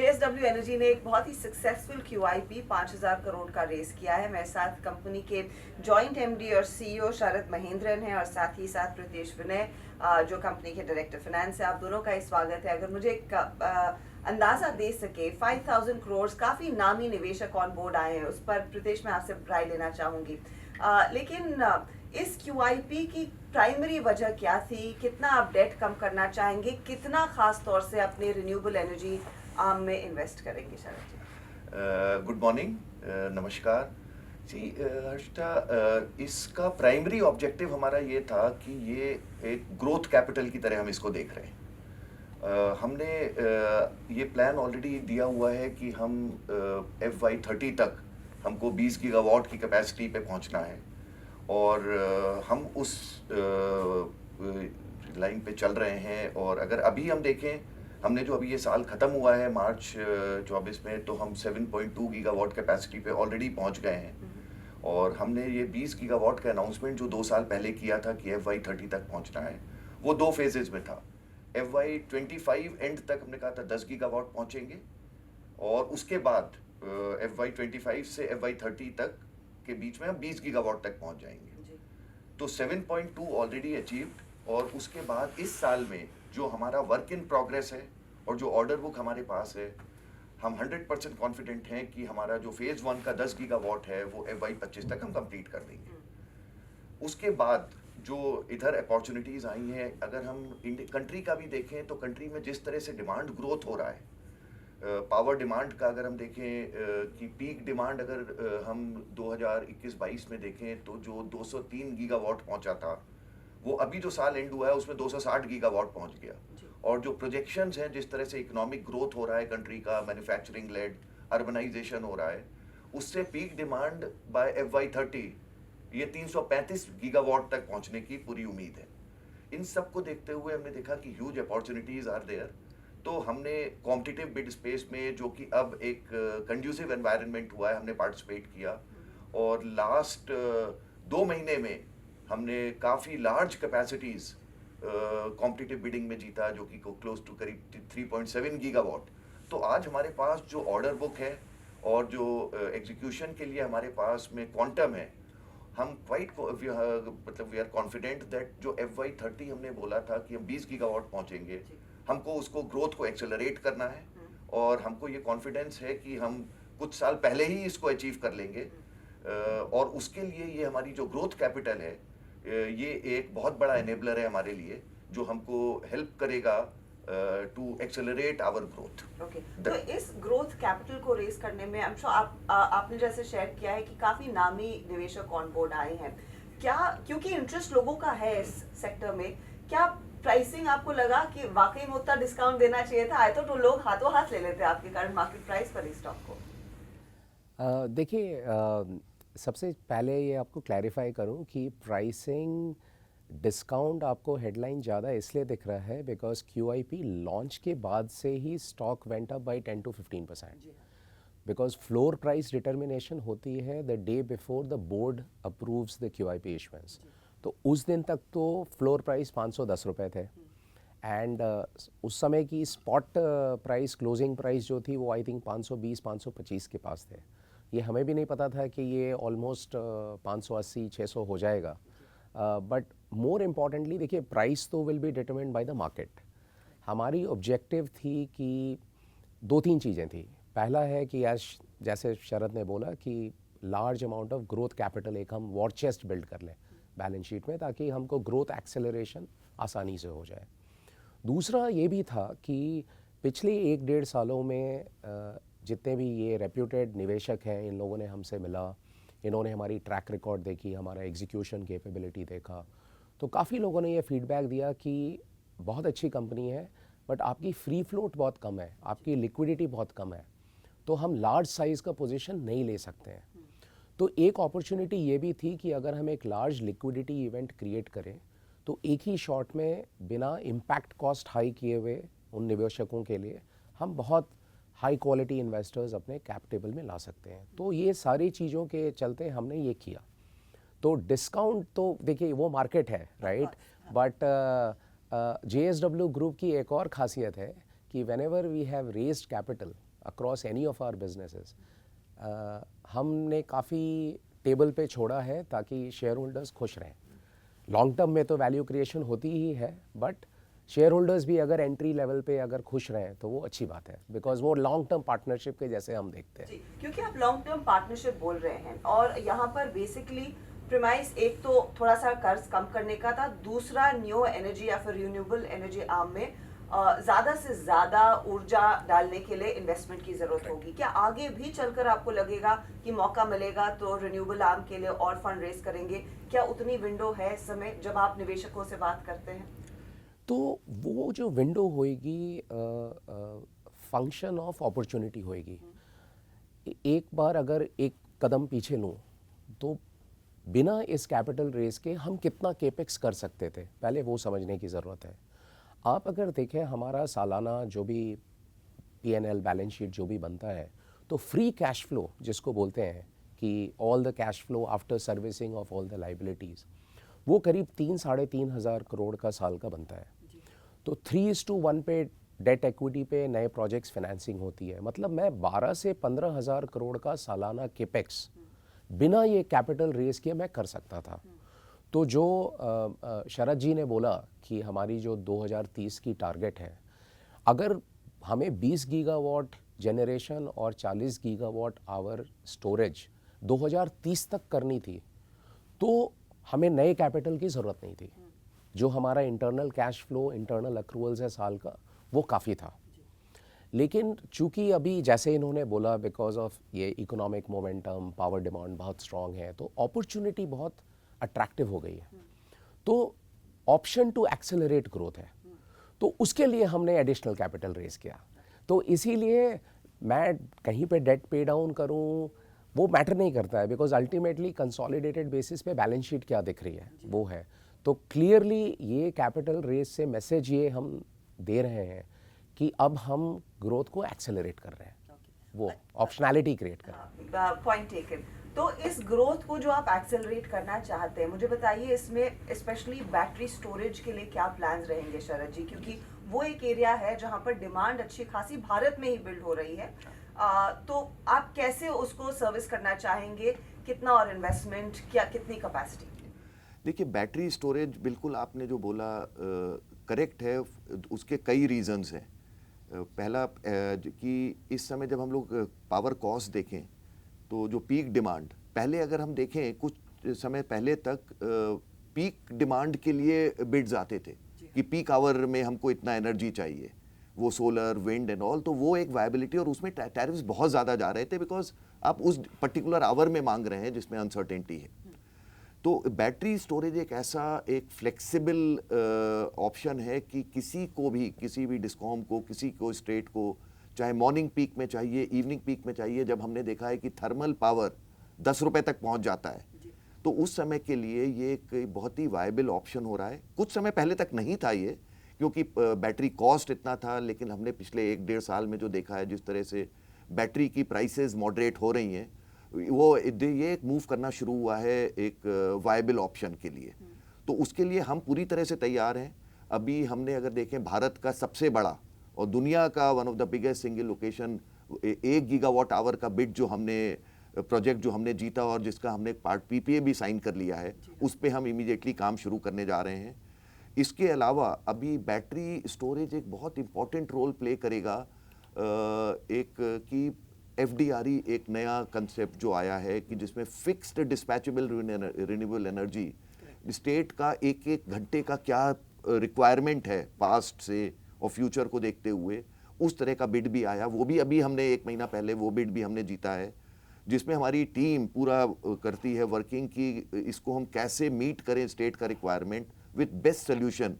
JSW energy ने एक बहुत ही सक्सेसफुल QIP 5,000 करोड़ का रेस किया है। मेरे साथ कंपनी के जॉइंट MD और CEO शरद महेंद्रन हैं और साथ ही साथ प्रीतेश विनय जो कंपनी के डायरेक्टर फाइनेंस है। आप दोनों का ही स्वागत है। अगर मुझे एक अंदाजा दे सके, 5,000 करोड़ काफ़ी नामी निवेशक ऑन बोर्ड आए हैं, उस पर प्रीतेश मैं आपसे राय लेना चाहूँगी। लेकिन इस QIP की प्राइमरी वजह क्या थी? कितना आप डेट कम करना चाहेंगे? कितना खास तौर से अपने रिन्यूएबल एनर्जी आर्म में इन्वेस्ट करेंगे शरद जी? गुड मॉर्निंग, नमस्कार जी। हर्षिता, इसका प्राइमरी ऑब्जेक्टिव हमारा ये था कि ये एक ग्रोथ कैपिटल की तरह हम इसको देख रहे हैं। हमने ये प्लान ऑलरेडी दिया हुआ है कि हम FY30 तक हमको 20 गीगावाट की कैपेसिटी पे पहुंचना है और हम उस लाइन पे चल रहे हैं। और अगर अभी हम देखें, हमने जो अभी ये साल ख़त्म हुआ है मार्च 24 में, तो हम 7.2 गीगावाट कैपेसिटी पे ऑलरेडी पहुंच गए हैं। और हमने ये 20 गीगावाट का अनाउंसमेंट जो 2 साल पहले किया था कि FY30 तक पहुंचना है, वो 2 फेजेज में था। FY25 एंड तक हमने कहा था 10 गीगावाट पहुंचेंगे और उसके बाद FY25 से FY30 तक के बीच में हम 20 गीगावाट तक पहुंच जाएंगे। तो 7.2 ऑलरेडी अचीव्ड, और उसके बाद इस साल में जो हमारा वर्क इन प्रोग्रेस है और जो ऑर्डर बुक हमारे पास है, हम 100% कॉन्फिडेंट हैं कि हमारा जो फेज़ 1 का 10 गीगावाट है वो FY25 तक हम कंप्लीट कर देंगे। उसके बाद जो इधर अपॉर्चुनिटीज़ आई हैं, अगर हम कंट्री का भी देखें तो कंट्री में जिस तरह से डिमांड ग्रोथ हो रहा है, पावर डिमांड का अगर हम देखें कि पीक डिमांड अगर हम 2021-22 में देखें तो जो 203 गीगावाट पहुंचा था, वो अभी जो साल एंड हुआ है उसमें 260 गीगावाट पहुंच गया। और जो प्रोजेक्शंस हैं, जिस तरह से इकोनॉमिक ग्रोथ हो रहा है कंट्री का, मैन्युफैक्चरिंग लेड अर्बनाइजेशन हो रहा है, उससे पीक डिमांड बाय FY30 ये 335 गीगावाट तक पहुंचने की पूरी उम्मीद है। इन सब को देखते हुए हमने देखा कि ह्यूज अपॉर्चुनिटीज आर देयर। तो हमने कॉम्पिटिटिव बिड स्पेस में, जो कि अब एक कंड्यूसिव एनवायरनमेंट हुआ है, हमने पार्टिसिपेट किया। और लास्ट 2 महीने में हमने काफ़ी लार्ज कैपेसिटीज़ कॉम्पिटिटिव बिडिंग में जीता, जो कि क्लोज टू करीब 3.7 गीगावाट। तो आज हमारे पास जो ऑर्डर बुक है और जो एग्जीक्यूशन के लिए हमारे पास में क्वांटम है, हम वी आर कॉन्फिडेंट दैट जो FY30 हमने बोला था कि हम 20 गीगावाट पहुंचेंगे, हमको उसको ग्रोथ को एक्सेलरेट करना है। और हमको ये कॉन्फिडेंस है कि हम कुछ साल पहले ही इसको अचीव कर लेंगे। और उसके लिए ये हमारी जो ग्रोथ कैपिटल है, ये एक बहुत बड़ा एनेबलर है हमारे लिए, जो हमको हेल्प करेगा to accelerate our growth. Okay, तो इस ग्रोथ कैपिटल को रेस करने में I'm sure आपने जैसे शेयर किया है कि काफी नामी निवेशक ऑन बोर्ड आए हैं। क्या, क्योंकि इंटरेस्ट लोगों का है इस सेक्टर में, क्या प्राइसिंग आपको लगा कि वाकई में उतना डिस्काउंट देना चाहिए था? आए तो लोग हाथों हाथ ले लेते आपके करंट मार्केट प्राइस पर इस स्टॉक को। देखिए, सबसे पहले ये आपको क्लैरिफाई करूं कि प्राइसिंग डिस्काउंट आपको हेडलाइन ज़्यादा इसलिए दिख रहा है बिकॉज QIP लॉन्च के बाद से ही stock went up by 10 to 15%, because floor price determination होती है the day before the board approves the QIP issuance. तो उस दिन तक तो फ्लोर प्राइस 510 रुपये थे एंड उस समय की स्पॉट प्राइस, क्लोजिंग प्राइस जो थी वो आई थिंक 520-525 के पास थे। ये हमें भी नहीं पता था कि ये ऑलमोस्ट 580-600 हो जाएगा। बट मोर इम्पॉर्टेंटली देखिए, प्राइस तो will be determined by the market. हमारी ऑब्जेक्टिव थी कि 2-3 चीज़ें थी। पहला है कि जैसे शरद ने बोला कि large amount of growth capital एक हम वॉर चेस्ट बिल्ड कर लें बैलेंस शीट में, ताकि हमको ग्रोथ एक्सेलरेशन आसानी से हो जाए। दूसरा ये भी था कि पिछले 1-1.5 सालों में जितने भी ये रेप्यूटेड निवेशक हैं, इन लोगों ने हमसे मिला, इन्होंने हमारी ट्रैक रिकॉर्ड देखी, हमारा एग्जीक्यूशन कैपेबिलिटी देखा, तो काफ़ी लोगों ने ये फीडबैक दिया कि बहुत अच्छी कंपनी है बट आपकी फ्री फ्लोट बहुत कम है, आपकी लिक्विडिटी बहुत कम है, तो हम लार्ज साइज़ का पोजीशन नहीं ले सकते हैं। तो एक अपॉर्चुनिटी ये भी थी कि अगर हम एक लार्ज लिक्विडिटी इवेंट क्रिएट करें तो एक ही शॉट में बिना इम्पैक्ट कॉस्ट हाई किए हुए उन निवेशकों के लिए हम बहुत हाई क्वालिटी इन्वेस्टर्स अपने कैप टेबल में ला सकते हैं। तो ये सारी चीज़ों के चलते हमने ये किया। तो डिस्काउंट तो देखिए वो मार्केट है, राइट, बट JSW ग्रुप की एक और खासियत है कि whenever we have raised capital across any of our businesses हमने काफ़ी टेबल पे छोड़ा है ताकि शेयर होल्डर्स खुश रहें। लॉन्ग टर्म में तो वैल्यू क्रिएशन होती ही है, बट शेयर होल्डर्स भी अगर एंट्री लेवल पे अगर खुश रहें तो वो अच्छी बात है, बिकॉज वो लॉन्ग टर्म पार्टनरशिप के जैसे हम देखते हैं। जी, क्योंकि आप लॉन्ग टर्म पार्टनरशिप बोल रहे हैं और यहाँ पर बेसिकली प्रीमाइस एक तो थोड़ा सा कर्ज कम करने का था, दूसरा न्यू एनर्जी या फिर रिन्यूएबल एनर्जी आर्म में ज्यादा से ज्यादा ऊर्जा डालने के लिए इन्वेस्टमेंट की जरूरत होगी। क्या आगे भी चलकर आपको लगेगा कि मौका मिलेगा तो रिन्यूएबल आर्म के लिए और फंड रेज करेंगे? क्या उतनी विंडो है इस समय जब आप निवेशकों से बात करते हैं? तो वो जो विंडो होएगी फंक्शन ऑफ अपॉर्चुनिटी होएगी। एक बार अगर एक कदम पीछे लूँ तो बिना इस कैपिटल रेस के हम कितना केपेक्स कर सकते थे, पहले वो समझने की ज़रूरत है। आप अगर देखें हमारा सालाना जो भी P&L बैलेंस शीट जो भी बनता है, तो फ्री कैश फ्लो जिसको बोलते हैं कि all the cash flow after servicing of all the liabilities, वो करीब 3-3.5 हज़ार करोड़ का साल का बनता है। तो 3:1 पे डेट इक्विटी पे नए प्रोजेक्ट्स फाइनेंसिंग होती है। मतलब मैं 12 से 15 हज़ार करोड़ का सालाना केपेक्स बिना ये कैपिटल रेस किए मैं कर सकता था। तो जो शरद जी ने बोला कि हमारी जो 2030 की टारगेट है, अगर हमें 20 गीगावाट जनरेशन और 40 गीगावाट आवर स्टोरेज 2030 तक करनी थी, तो हमें नए कैपिटल की ज़रूरत नहीं थी। जो हमारा internal cash flow, internal accruals है साल का, वो काफ़ी था। लेकिन चूंकि अभी जैसे इन्होंने बोला बिकॉज ऑफ ये इकोनॉमिक मोमेंटम, पावर डिमांड बहुत स्ट्रांग है, तो अपॉर्चुनिटी बहुत अट्रैक्टिव हो गई है। तो ऑप्शन टू एक्सेलरेट ग्रोथ है, तो उसके लिए हमने एडिशनल कैपिटल रेज किया। तो इसीलिए मैं कहीं पे डेट पे डाउन करूं वो मैटर नहीं करता है, बिकॉज अल्टीमेटली कंसोलिडेटेड बेसिस पे बैलेंस शीट क्या दिख रही है वो है। तो क्लियरली ये कैपिटल रेज से मैसेज ये हम दे रहे हैं कि अब हम ग्रोथ को एक्सेलरेट कर रहे हैं, वो ऑप्शनैलिटी क्रिएट कर रहे हैं। Point taken. तो इस ग्रोथ को जो आप एक्सेलरेट करना चाहते हैं, मुझे बताइए इसमें स्पेशली बैटरी स्टोरेज के लिए क्या प्लान्स रहेंगे शरद जी? क्योंकि वो एक एरिया है जहां पर डिमांड अच्छी खासी भारत में ही बिल्ड हो रही है। तो आप कैसे उसको सर्विस करना चाहेंगे? कितना और इन्वेस्टमेंट, क्या कितनी कैपेसिटी? देखिए, बैटरी स्टोरेज बिल्कुल आपने जो बोला करेक्ट है। उसके कई रीजंस हैं। पहला कि इस समय जब हम लोग पावर कॉस्ट देखें तो जो पीक डिमांड, पहले अगर हम देखें कुछ समय पहले तक पीक डिमांड के लिए बिड्स आते थे कि पीक आवर में हमको इतना एनर्जी चाहिए, वो सोलर, विंड एंड ऑल, तो वो एक वायबिलिटी, और उसमें टैरिफ्स बहुत ज़्यादा जा रहे थे बिकॉज आप उस पर्टिकुलर आवर में मांग रहे हैं जिसमें अनसर्टेनिटी है। तो बैटरी स्टोरेज एक ऐसा एक फ्लेक्सिबल ऑप्शन है कि किसी को भी, किसी भी डिस्कॉम को, किसी को स्टेट को, चाहे मॉर्निंग पीक में चाहिए, इवनिंग पीक में चाहिए, जब हमने देखा है कि थर्मल पावर 10 रुपए तक पहुंच जाता है, तो उस समय के लिए ये एक बहुत ही वायबल ऑप्शन हो रहा है। कुछ समय पहले तक नहीं था ये, क्योंकि बैटरी कॉस्ट इतना था, लेकिन हमने पिछले 1-1.5 साल में जो देखा है जिस तरह से बैटरी की प्राइसेस मॉडरेट हो रही हैं, वो ये एक मूव करना शुरू हुआ है एक वायबल ऑप्शन के लिए। तो उसके लिए हम पूरी तरह से तैयार हैं। अभी हमने अगर देखें भारत का सबसे बड़ा और दुनिया का one of the biggest single location 1 gigawatt hour का बिड जो हमने प्रोजेक्ट जो हमने जीता और जिसका हमने पार्ट PPA भी साइन कर लिया है, उस पर हम इमीडिएटली काम शुरू करने जा रहे हैं। इसके अलावा अभी बैटरी स्टोरेज एक बहुत इंपॉर्टेंट रोल प्ले करेगा। एक कि FDRE एक नया कंसेप्ट जो आया है कि जिसमें fixed dispatchable renewable energy, state का एक घंटे का क्या रिक्वायरमेंट है पास्ट से और फ्यूचर को देखते हुए, उस तरह का बिड भी आया। वो भी अभी हमने 1 महीना पहले वो बिड भी हमने जीता है, जिसमें हमारी टीम पूरा करती है वर्किंग की इसको हम कैसे मीट करें स्टेट का requirement with best solution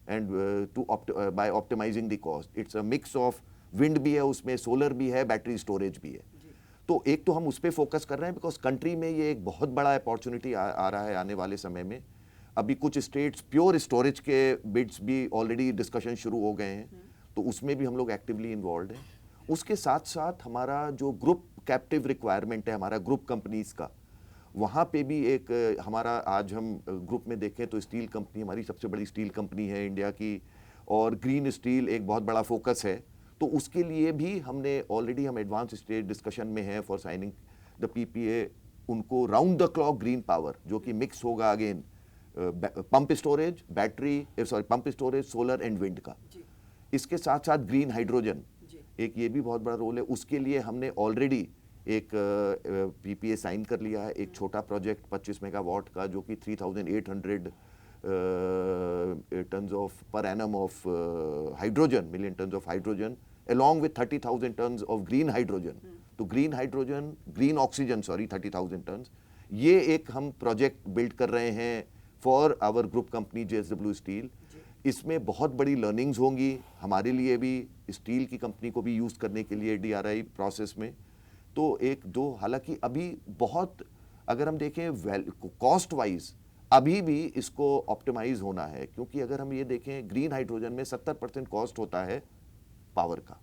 and to by optimizing the cost. It's a mix of wind भी है उसमें, सोलर भी है, बैटरी स्टोरेज भी है। तो एक तो हम उस पर फोकस कर रहे हैं बिकॉज कंट्री में ये एक बहुत बड़ा अपॉर्चुनिटी आ रहा है आने वाले समय में। अभी कुछ स्टेट्स प्योर स्टोरेज के बिड्स भी ऑलरेडी डिस्कशन शुरू हो गए हैं, तो उसमें भी हम लोग एक्टिवली इन्वॉल्व हैं। उसके साथ साथ हमारा जो ग्रुप कैप्टिव रिक्वायरमेंट है हमारा ग्रुप कंपनीज का, वहाँ पे भी एक हमारा आज हम ग्रुप में देखें तो स्टील कंपनी हमारी सबसे बड़ी स्टील कंपनी है इंडिया की, और ग्रीन स्टील एक बहुत बड़ा फोकस है। तो उसके लिए भी हमने ऑलरेडी हम एडवांस स्टेज डिस्कशन में हैं फॉर साइनिंग द पीपीए। उनको round the clock green power जो कि मिक्स होगा again pump storage, battery sorry pump storage, solar and wind का। इसके साथ साथ ग्रीन हाइड्रोजन एक ये भी बहुत बड़ा रोल है। उसके लिए हमने ऑलरेडी एक पीपीए साइन कर लिया है, एक छोटा प्रोजेक्ट 25 मेगावाट का जो कि 3800 tons of per annum of hydrogen, million tons of hydrogen, along with 30,000 tons of green hydrogen. तो green hydrogen, green oxygen, sorry, 30,000 tons. ये एक हम प्रोजेक्ट बिल्ड कर रहे हैं for our group company JSW steel. इसमें बहुत बड़ी लर्निंग्स होंगी हमारे लिए भी, स्टील की कंपनी को भी यूज़ करने के लिए DRI प्रोसेस में। तो एक दो, हालांकि अभी बहुत अगर हम देखें कॉस्ट वाइज अभी भी इसको ऑप्टिमाइज होना है, क्योंकि अगर हम ये देखें ग्रीन हाइड्रोजन में 70% कॉस्ट होता है पावर का।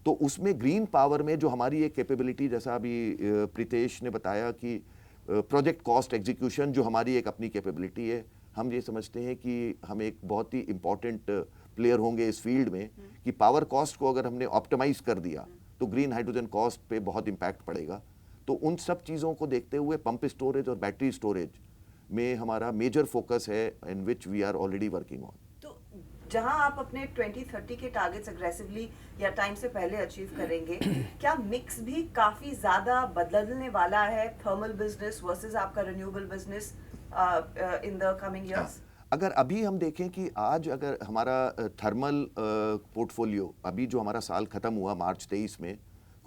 तो उसमें ग्रीन पावर में जो हमारी एक कैपेबिलिटी, जैसा अभी प्रीतेश ने बताया कि प्रोजेक्ट कॉस्ट एग्जीक्यूशन जो हमारी एक अपनी कैपेबिलिटी है, हम ये समझते हैं कि हम एक बहुत ही इंपॉर्टेंट प्लेयर होंगे इस फील्ड में कि पावर कॉस्ट को अगर हमने ऑप्टिमाइज कर दिया तो ग्रीन हाइड्रोजन कॉस्ट पे बहुत इम्पैक्ट पड़ेगा। तो उन सब चीज़ों को देखते हुए पंप स्टोरेज और बैटरी स्टोरेज में हमारा मेजर फोकस है, in which we are already working on. तो जहां आप अपने 2030 के टारगेट्स एग्रेसिवली या टाइम से पहले अचीव करेंगे, क्या मिक्स भी काफी ज्यादा बदलने वाला है, थर्मल बिजनेस वर्सेस आपका renewable business in the coming years? अगर अभी हम देखें कि आज अगर हमारा थर्मल पोर्टफोलियो अभी जो हमारा साल खत्म हुआ मार्च 23 में,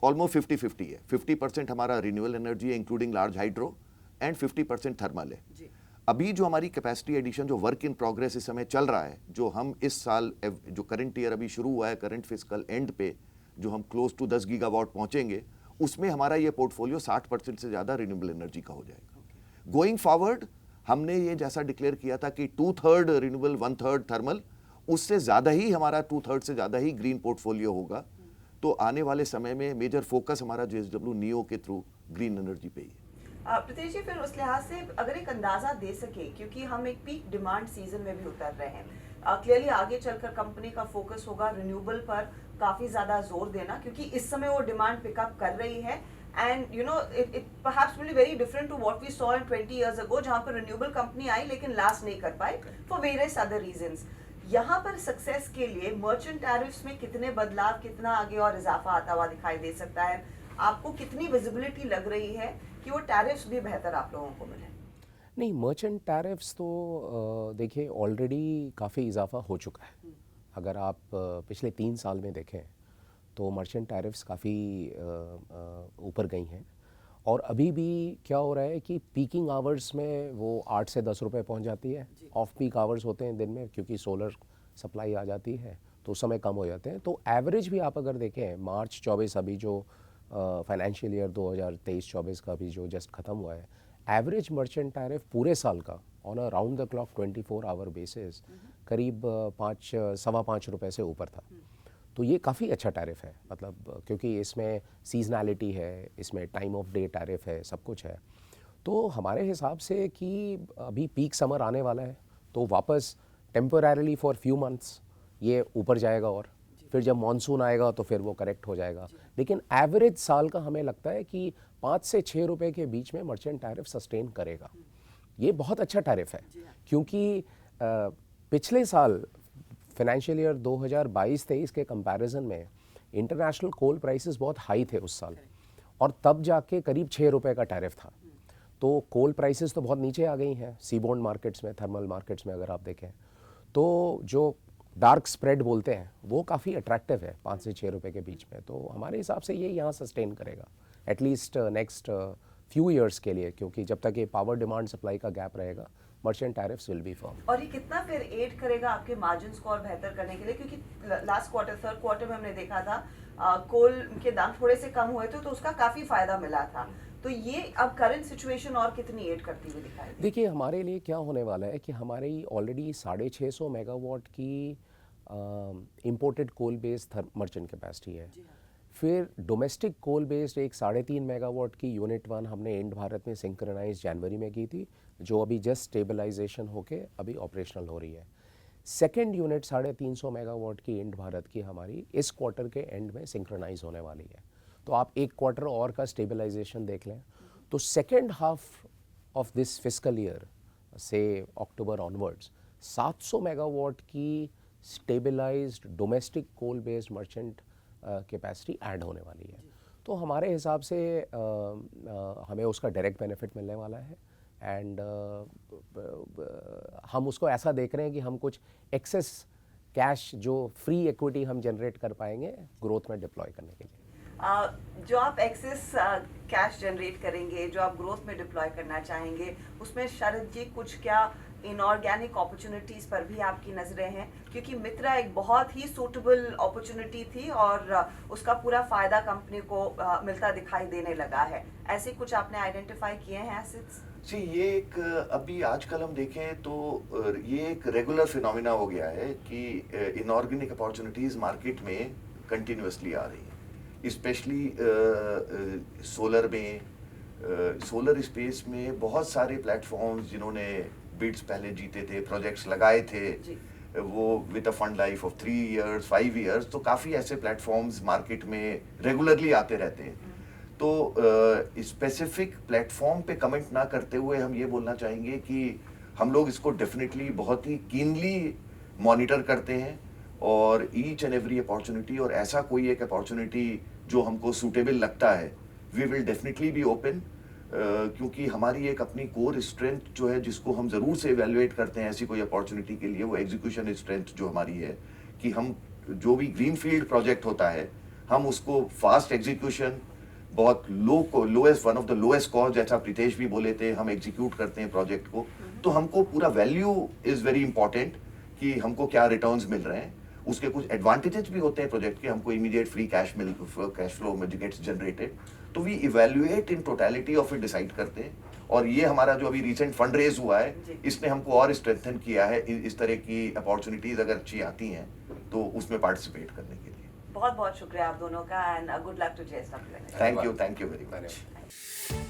ऑलमोस्ट 50-50 है। 50% हमारा रिन्यूएबल एनर्जी है including large hydro and 50% thermal है। अभी जो हमारी कैपेसिटी एडिशन जो वर्क इन प्रोग्रेस इस समय चल रहा है, जो हम इस साल जो करंट ईयर अभी शुरू हुआ है, करंट फिस्कल एंड पे जो हम क्लोज टू 10 गीगावाट पहुंचेंगे, उसमें हमारा ये पोर्टफोलियो 60% से ज़्यादा रिन्यूएबल एनर्जी का हो जाएगा। गोइंग फॉरवर्ड हमने ये जैसा डिक्लेयर किया था कि 2/3 रिन्यूएबल 1/3 थर्मल, उससे ज़्यादा ही हमारा 2/3 से ज़्यादा ही ग्रीन पोर्टफोलियो होगा। तो आने वाले समय में मेजर फोकस हमारा JSW नियो के थ्रू ग्रीन एनर्जी पे ही है। प्रीतेश जी, फिर उस लिहाज से अगर एक अंदाजा दे सके, क्योंकि हम एक पीक डिमांड सीजन में भी उतर रहे हैं, क्लियरली आगे चलकर कंपनी का फोकस होगा रिन्यूएबल पर काफी ज्यादा जोर देना, क्योंकि इस समय वो डिमांड पिकअप कर रही है। And you know it perhaps will be very different to what we saw in 20 years ago, जहां पर रिन्यूएबल कंपनी आई लेकिन लास्ट नहीं कर पाई फॉर वेरियस अदर रीजंस। यहाँ पर सक्सेस के लिए मर्चेंट टैरिफ्स में कितने बदलाव, कितना आगे और इजाफा आता हुआ दिखाई दे सकता है? आपको कितनी विजिबिलिटी लग रही है कि वो टैरिफ्स भी बेहतर आप लोगों को मिले? नहीं, मर्चेंट टैरिफ्स तो देखिए ऑलरेडी काफ़ी इजाफा हो चुका है। अगर आप पिछले 3 साल में देखें तो मर्चेंट टैरिफ्स काफ़ी ऊपर गई हैं। और अभी भी क्या हो रहा है कि पीकिंग आवर्स में वो 8 से 10 रुपए पहुंच जाती है। ऑफ पीक आवर्स होते हैं दिन में, क्योंकि सोलर सप्लाई आ जाती है तो उस समय कम हो जाते हैं। तो एवरेज भी आप अगर देखें मार्च 24 अभी जो फाइनेंशियल ईयर 2023-24 का भी जो जस्ट ख़त्म हुआ है, एवरेज मर्चेंट टैरिफ पूरे साल का on a round the clock 24 hour basis करीब 5-5.25 रुपए से ऊपर था। तो ये काफ़ी अच्छा टैरिफ है, मतलब क्योंकि इसमें सीजनैलिटी है, इसमें टाइम ऑफ डे टैरिफ है, सब कुछ है। तो हमारे हिसाब से कि अभी पीक समर आने वाला है तो वापस टेम्पररीली फॉर फ्यू मंथ्स ये ऊपर जाएगा, और फिर जब मानसून आएगा तो फिर वो करेक्ट हो जाएगा। लेकिन एवरेज साल का हमें लगता है कि 5 से 6 रुपए के बीच में मर्चेंट टैरिफ सस्टेन करेगा। ये बहुत अच्छा टैरिफ है, क्योंकि पिछले साल फाइनेंशियल ईयर 2022-23 के कंपैरिजन में इंटरनेशनल कोल प्राइसेस बहुत हाई थे उस साल, और तब जाके करीब 6 रुपए का टैरिफ था। तो कोल प्राइसेस तो बहुत नीचे आ गई हैं सीबोर्न मार्केट्स में, थर्मल मार्केट्स में अगर आप देखें तो जो डार्क स्प्रेड बोलते हैं वो काफ़ी अट्रैक्टिव है 5 से 6 रुपए के बीच में। तो हमारे हिसाब से ये यहाँ सस्टेन करेगा एटलीस्ट नेक्स्ट फ्यू इयर्स के लिए, क्योंकि जब तक ये पावर डिमांड सप्लाई का गैप रहेगा merchant tariffs will be firm. और ये कितना फिर एड करेगा आपके मार्जिन्स को और बेहतर करने के लिए? क्योंकि लास्ट क्वार्टर, थर्ड क्वार्टर में हमने देखा था कोल के दाम थोड़े से कम हुए थे तो उसका काफ़ी फायदा मिला था। तो ये अब करंट सिचुएशन और कितनी एड करती हुई दिखाई देगी? देखिए हमारे लिए क्या होने वाला है कि हमारी ऑलरेडी 650 मेगावाट की imported coal based merchant capacity है। फिर डोमेस्टिक कोल बेस्ड एक 3.5 मेगावाट की यूनिट 1 हमने इंड भारत में सिंक्रोनाइज जनवरी में की थी, जो अभी जस्ट स्टेबलाइजेशन होके अभी ऑपरेशनल हो रही है। सेकेंड यूनिट 350 मेगावाट की इंड भारत की हमारी इस क्वार्टर के एंड में सिंक्रोनाइज होने वाली है। तो आप एक क्वार्टर और का स्टेबलाइजेशन देख लें तो second half of this fiscal year से अक्टूबर ऑनवर्ड्स 700 मेगावाट की stabilized domestic coal based merchant capacity add होने वाली है। तो हमारे हिसाब से हमें उसका डायरेक्ट बेनिफिट मिलने वाला है एंड हम उसको ऐसा देख रहे हैं कि हम कुछ एक्सेस कैश जो फ्री इक्विटी हम जनरेट कर पाएंगे ग्रोथ में डिप्लॉय करने के लिए। जो आप एक्सेस कैश जनरेट करेंगे, जो आप ग्रोथ में डिप्लॉय करना चाहेंगे, उसमें शरद जी कुछ क्या इनऑर्गेनिक अपॉर्चुनिटीज पर भी आपकी नजरें हैं? क्योंकि मित्रा एक बहुत ही सूटेबल अपॉर्चुनिटी थी और उसका पूरा फायदा कंपनी को मिलता दिखाई देने लगा है। ऐसे कुछ आपने आइडेंटिफाई किए हैं एसेट्स? जी, ये एक अभी आजकल हम देखें तो ये एक रेगुलर फिनोमिना हो गया है कि इनऑर्गेनिक अपॉर्चुनिटीज मार्केट में कंटिन्यूसली आ रही हैं, स्पेशली सोलर में, सोलर स्पेस में बहुत सारे प्लेटफॉर्म्स जिन्होंने बिड्स पहले जीते थे, प्रोजेक्ट्स लगाए थे, वो with a fund life of 3 years 5 years, तो काफ़ी ऐसे प्लेटफॉर्म्स मार्केट में रेगुलरली आते रहते हैं। तो स्पेसिफिक प्लेटफॉर्म पे कमेंट ना करते हुए हम ये बोलना चाहेंगे कि हम लोग इसको डेफिनेटली बहुत ही कीनली मॉनिटर करते हैं और ईच एंड एवरी अपॉर्चुनिटी, और ऐसा कोई एक अपॉर्चुनिटी जो हमको सूटेबल लगता है we will definitely be open, क्योंकि हमारी एक अपनी कोर स्ट्रेंथ जो है जिसको हम ज़रूर से इवेलुएट करते हैं ऐसी कोई अपॉर्चुनिटी के लिए, वो एग्जीक्यूशन स्ट्रेंथ जो हमारी है कि हम जो भी ग्रीनफील्ड प्रोजेक्ट होता है हम उसको फास्ट एग्जीक्यूशन, बहुत lowest one of the lowest cost, जैसा प्रीतेश भी बोले थे, हम एग्जीक्यूट करते हैं प्रोजेक्ट को। तो हमको पूरा वैल्यू इज़ वेरी इंपॉर्टेंट कि हमको क्या रिटर्न्स मिल रहे हैं। उसके कुछ एडवांटेजेस भी होते हैं प्रोजेक्ट के, हमको इमीडिएट फ्री कैश फ्लो में गेट्स जनरेटेड, तो we evaluate in totality of it decide करते हैं। और ये हमारा जो अभी रिसेंट फंड रेज हुआ है इसने हमको और स्ट्रेंथन किया है इस तरह की अपॉर्चुनिटीज अगर अच्छी आती हैं तो उसमें पार्टिसिपेट करने के लिए। बहुत बहुत शुक्रिया आप दोनों का and good luck to JSW। Thank you very much.